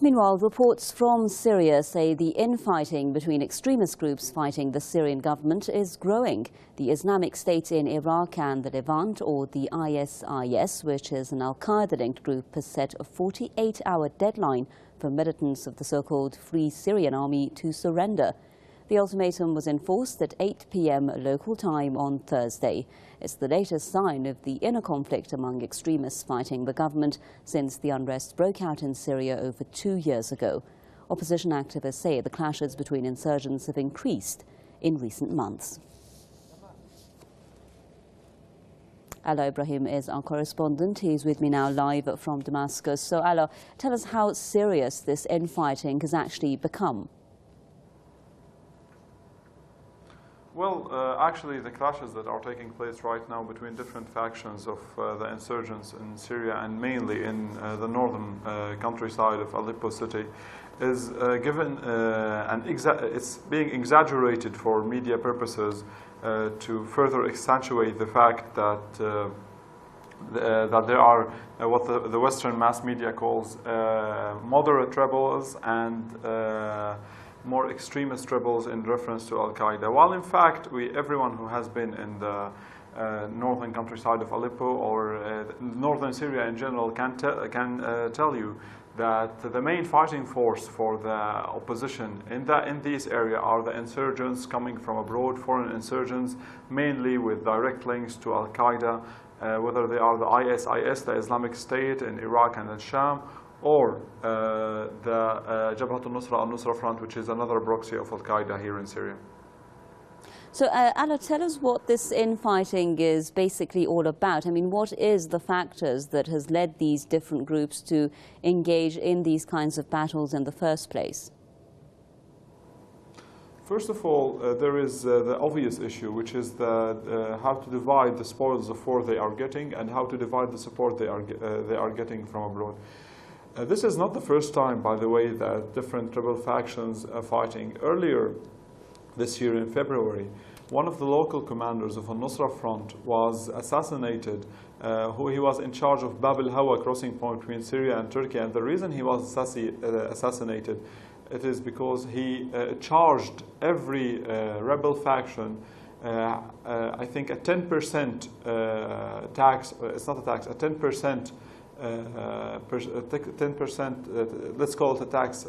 Meanwhile, reports from Syria say the infighting between extremist groups fighting the Syrian government is growing. The Islamic State in Iraq and the Levant, or the ISIS, which is an Al-Qaeda-linked group, has set a 48-hour deadline for militants of the so-called Free Syrian Army to surrender. The ultimatum was enforced at 8 p.m. local time on Thursday. It's the latest sign of the inner conflict among extremists fighting the government since the unrest broke out in Syria over 2 years ago. Opposition activists say the clashes between insurgents have increased in recent months. Ala Ibrahim is our correspondent. He's with me now live from Damascus. So, Ala, tell us how serious this infighting has actually become. Well, actually, the clashes that are taking place right now between different factions of the insurgents in Syria and mainly in the northern countryside of Aleppo city is it's being exaggerated for media purposes to further accentuate the fact that that there are what the Western mass media calls moderate rebels and more extremist rebels in reference to Al-Qaeda, while in fact everyone who has been in the northern countryside of Aleppo or northern Syria in general can tell you that the main fighting force for the opposition in these areas are the insurgents coming from abroad, foreign insurgents, mainly with direct links to Al-Qaeda, whether they are the ISIS, the Islamic State in Iraq and in Sham, or the Jabhat Al-Nusra, Al-Nusra Front, which is another proxy of Al-Qaeda here in Syria. So, Ala, tell us what this infighting is basically all about. I mean, what is the factors that has led these different groups to engage in these kinds of battles in the first place? First of all, there is the obvious issue, which is how to divide the spoils of war they are getting and how to divide the support they are getting from abroad. This is not the first time, by the way, that different rebel factions are fighting. Earlier this year in February, one of the local commanders of Al-Nusra Front was assassinated. He was in charge of Bab al-Hawa crossing point between Syria and Turkey, and the reason he was assassinated it is because he charged every rebel faction I think a 10% tax, it's not a tax, a 10%, 10%, let's call it a tax,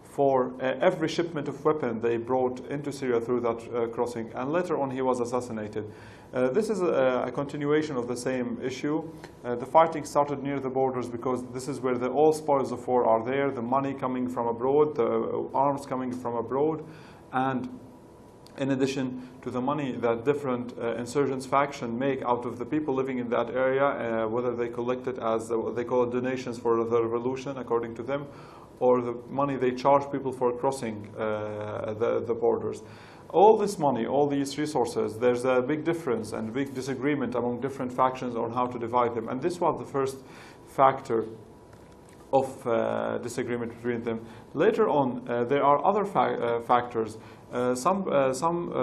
for every shipment of weapon they brought into Syria through that crossing. And later on he was assassinated. This is a continuation of the same issue. The fighting started near the borders because this is where all spoils of war are there, the money coming from abroad, the arms coming from abroad, and in addition to the money that different insurgents faction make out of the people living in that area, whether they collect it as they call it donations for the revolution, according to them, or the money they charge people for crossing the borders. All this money, all these resources, there's a big difference and big disagreement among different factions on how to divide them. And this was the first factor of disagreement between them. Later on, there are other factors. Some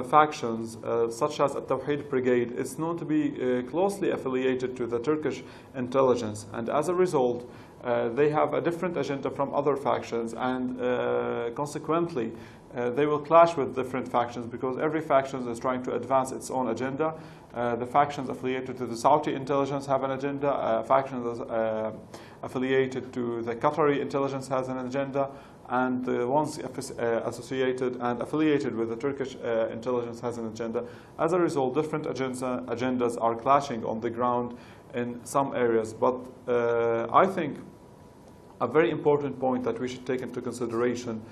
factions, such as the Tawhid Brigade, is known to be closely affiliated to the Turkish intelligence, and as a result, they have a different agenda from other factions, and consequently, they will clash with different factions because every faction is trying to advance its own agenda. The factions affiliated to the Saudi intelligence have an agenda. Factions affiliated to the Qatari intelligence has an agenda, and the ones associated and affiliated with the Turkish intelligence has an agenda. As a result, different agendas are clashing on the ground in some areas. But I think a very important point that we should take into consideration,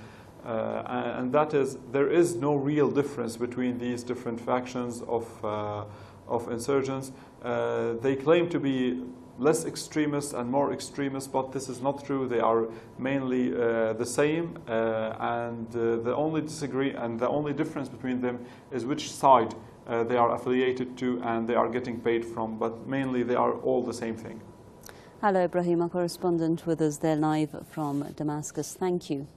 and that is there is no real difference between these different factions of insurgents. They claim to be less extremist and more extremist, but this is not true. They are mainly the same, and the only difference between them is which side they are affiliated to and they are getting paid from, but mainly they are all the same thing. Hello, Ibrahim, our correspondent with us there live from Damascus. Thank you.